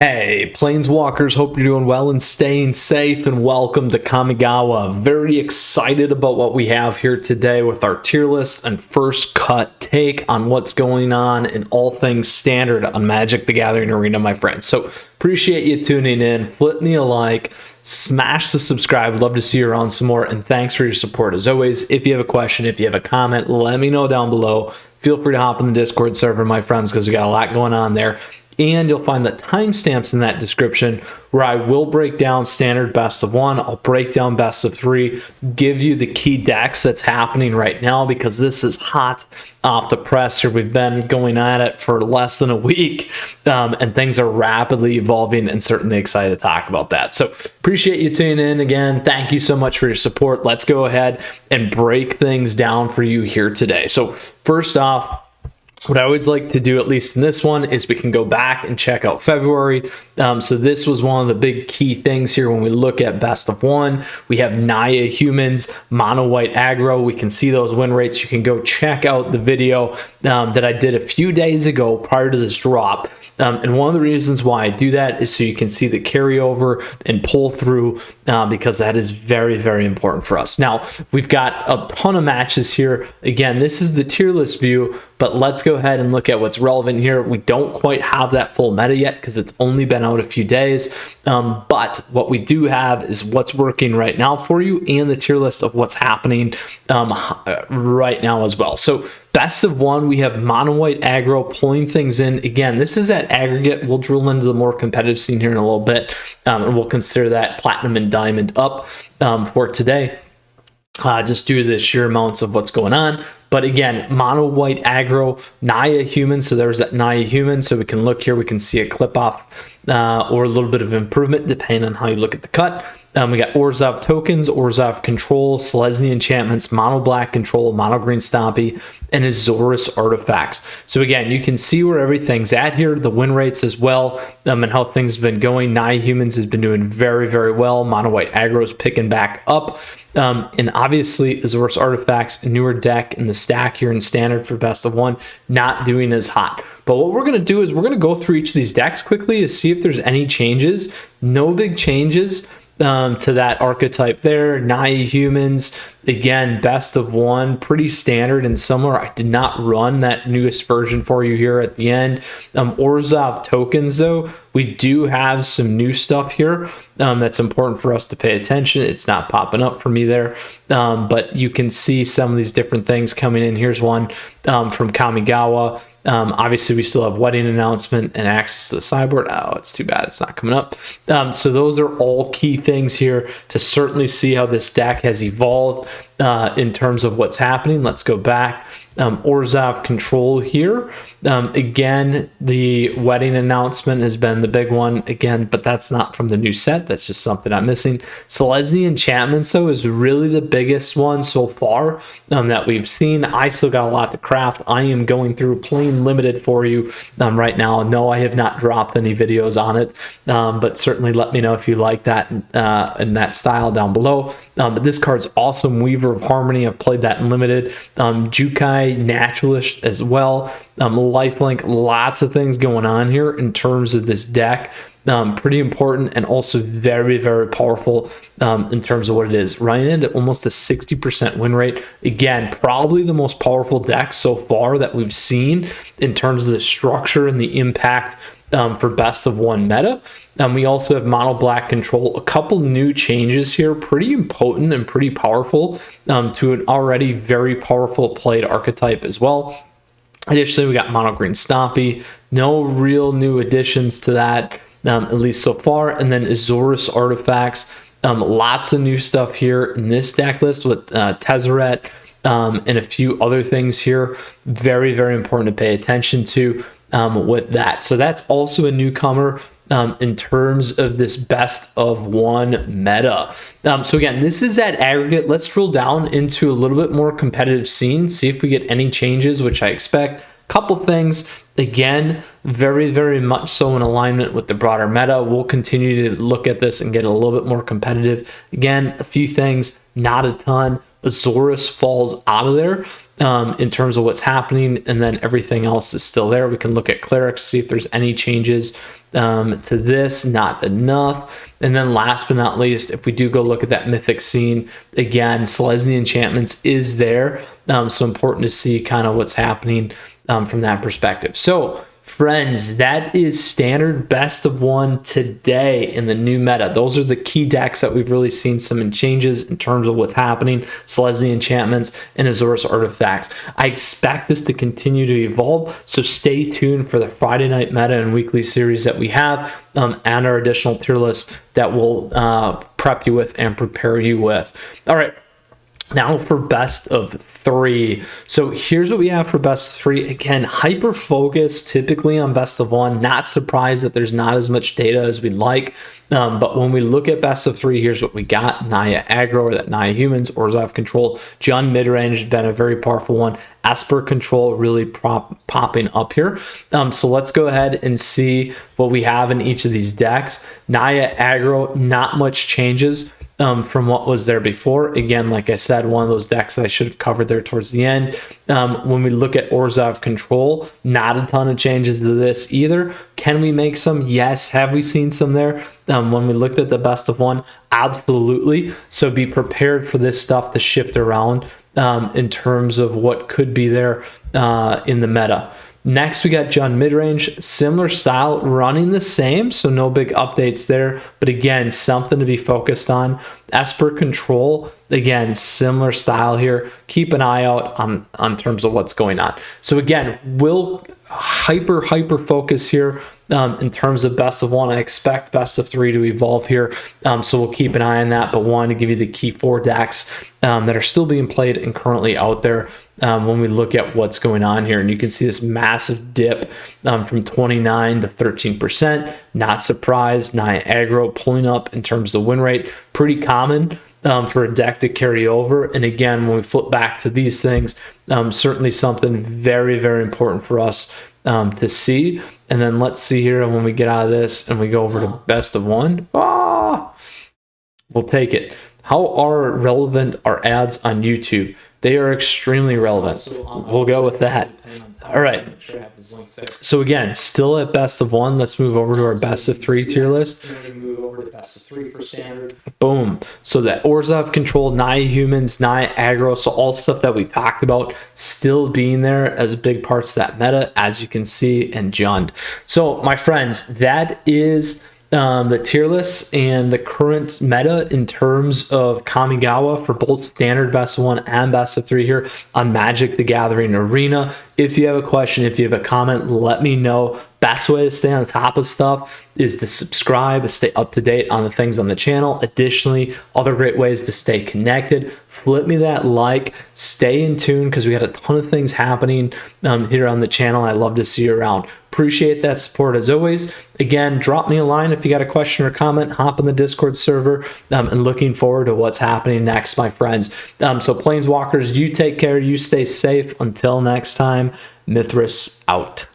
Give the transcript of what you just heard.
Hey, Planeswalkers, hope you're doing well and staying safe, and welcome to Kamigawa. Very excited about what we have here today with our tier list and first cut take on what's going on in all things standard on Magic the Gathering Arena, my friends. So appreciate you tuning in. Flip me a like, smash the subscribe. Love to see you around some more, and thanks for your support. As always, if you have a question, if you have a comment, let me know down below. Feel free to hop in the Discord server, my friends, because we got a lot going on there. And you'll find the timestamps in that description where I will break down standard best of one. I'll break down best of three, give you the key decks that's happening right now, because this is hot off the press here. We've been going at it for less than a week, and things are rapidly evolving, and certainly excited to talk about that. So appreciate you tuning in again. Thank you so much for your support. Let's go ahead and break things down for you here today. So first off, what I always like to do, at least in this one, is we can go back and check out February. So this was one of the big key things here when we look at best of one. We have Naya humans, mono white aggro. We can see those win rates. You can go check out the video that I did a few days ago prior to this drop. And one of the reasons why I do that is so you can see the carryover and pull through, because that is very, very important for us. Now, we've got a ton of matches here. Again, this is the tier list view, but let's go ahead and look at what's relevant here. We don't quite have that full meta yet because it's only been out a few days. But what we do have is what's working right now for you and the tier list of what's happening right now as well. So best of one, we have mono white aggro pulling things in. Again, this is at aggregate. We'll drill into the more competitive scene here in a little bit, and we'll consider that platinum and diamond up for today, just due to the sheer amounts of what's going on. But again, mono white aggro, Naya human. So there's that Naya human. So we can look here, we can see a clip off or a little bit of improvement depending on how you look at the cut. We got Orzhov tokens, Orzhov control, Selesnya enchantments, mono black control, mono green stompy, and Azorius artifacts. So again, you can see where everything's at here, the win rates as well, and how things have been going. Naya humans has been doing very, very well. Mono white aggro is picking back up. And obviously Azorius artifacts, newer deck in the stack here in standard for best of one, not doing as hot. But what we're going to do is we're going to go through each of these decks quickly to see if there's any changes. No big changes to that archetype there. Naya humans, again, best of one, pretty standard and similar. I did not run that newest version for you here at the end. Orzhov tokens, though, we do have some new stuff here that's important for us to pay attention. It's not popping up for me there, but you can see some of these different things coming in. Here's one from Kamigawa. Obviously, we still have wedding announcement and access to the sideboard. Oh, it's too bad it's not coming up. So those are all key things here to certainly see how this deck has evolved in terms of what's happening. Let's go back. Orzhov control here. Again, the wedding announcement has been the big one again, but that's not from the new set. That's just something I'm missing. Selesnya enchantments, though, is really the biggest one so far that we've seen. I still got a lot to craft. I am going through plain limited for you right now. No, I have not dropped any videos on it, but certainly let me know if you like that in that style down below. But this card's awesome. Weaver of Harmony, I've played that in limited. Jukai Naturalist as well. Lifelink, lots of things going on here in terms of this deck. Pretty important and also very, very powerful in terms of what it is. Right into almost a 60% win rate. Again, probably the most powerful deck so far that we've seen in terms of the structure and the impact for best of one meta. We also have mono black control, a couple new changes here, pretty impotent and pretty powerful to an already very powerful played archetype as well. Additionally, we got mono green stompy, no real new additions to that, at least so far. And then Azorius artifacts, lots of new stuff here in this deck list with Tezzeret and a few other things here. Very, very important to pay attention to with that. So that's also a newcomer in terms of this best of one meta. So again, this is at aggregate. Let's drill down into a little bit more competitive scene, see if we get any changes, which I expect. Couple things, again, very, very much so in alignment with the broader meta. We'll continue to look at this and get a little bit more competitive. Again, a few things, not a ton. Azorius falls out of there. in terms of what's happening, and then everything else is still there. We can look at clerics, see if there's any changes to this. Not enough. And then last but not least, if we do go look at that mythic scene, again, Selesnya Enchantments is there. So important to see kind of what's happening from that perspective. So friends, that is standard best of one today in the new meta. Those are the key decks that we've really seen some changes in terms of what's happening. Selesnya Enchantments and Azorius Artifacts. I expect this to continue to evolve, so stay tuned for the Friday night meta and weekly series that we have, and our additional tier list that we'll prep you with and prepare you with. All right. Now for best of three. So here's what we have for best of three. Again, hyper focus typically on best of one. Not surprised that there's not as much data as we'd like. But when we look at best of three, here's what we got. Naya Aggro, or that Naya Humans, Orzhov Control. Jund Midrange has been a very powerful one. Esper Control really popping up here. So let's go ahead and see what we have in each of these decks. Naya Aggro, not much changes from what was there before. Again, like I said, one of those decks that I should have covered there towards the end. When we look at Orzhov Control, not a ton of changes to this either. Can we make some? Yes. Have we seen some there? When we looked at the best of one, absolutely. So be prepared for this stuff to shift around in terms of what could be there in the meta. Next, we got Jund Midrange, similar style, running the same, so no big updates there. But again, something to be focused on. Esper Control, again, similar style here. Keep an eye out on terms of what's going on. So again, we'll hyper focus here in terms of best of one. I expect best of three to evolve here, so we'll keep an eye on that. But wanted to give you the key four decks that are still being played and currently out there when we look at what's going on here. And you can see this massive dip from 29 to 13%. Not surprised. Naya Aggro pulling up in terms of win rate. Pretty common for a deck to carry over. And again, when we flip back to these things, certainly something very important for us to see. And then let's see here when we get out of this and we go over to best of one. We'll take it. How relevant are ads on YouTube? They are extremely relevant. We'll go with that. All right. So again, still at best of one. Let's move over to our best of three tier list. Boom. So that Orzhov Control, Naya Humans, Naya Aggro, so all stuff that we talked about still being there as big parts of that meta, as you can see in Jund. So my friends, that is the tier list and the current meta in terms of Kamigawa for both standard best of one and best of three here on Magic the Gathering Arena. If you have a question, if you have a comment, let me know. Best way to stay on top of stuff is to subscribe, to stay up to date on the things on the channel. Additionally, other great ways to stay connected. Flip me that like, stay in tune because we got a ton of things happening here on the channel. I love to see you around. Appreciate that support as always. Again, drop me a line if you got a question or comment. Hop on the Discord server, and looking forward to what's happening next, my friends. So Planeswalkers, you take care, you stay safe. Until next time, Mythras out.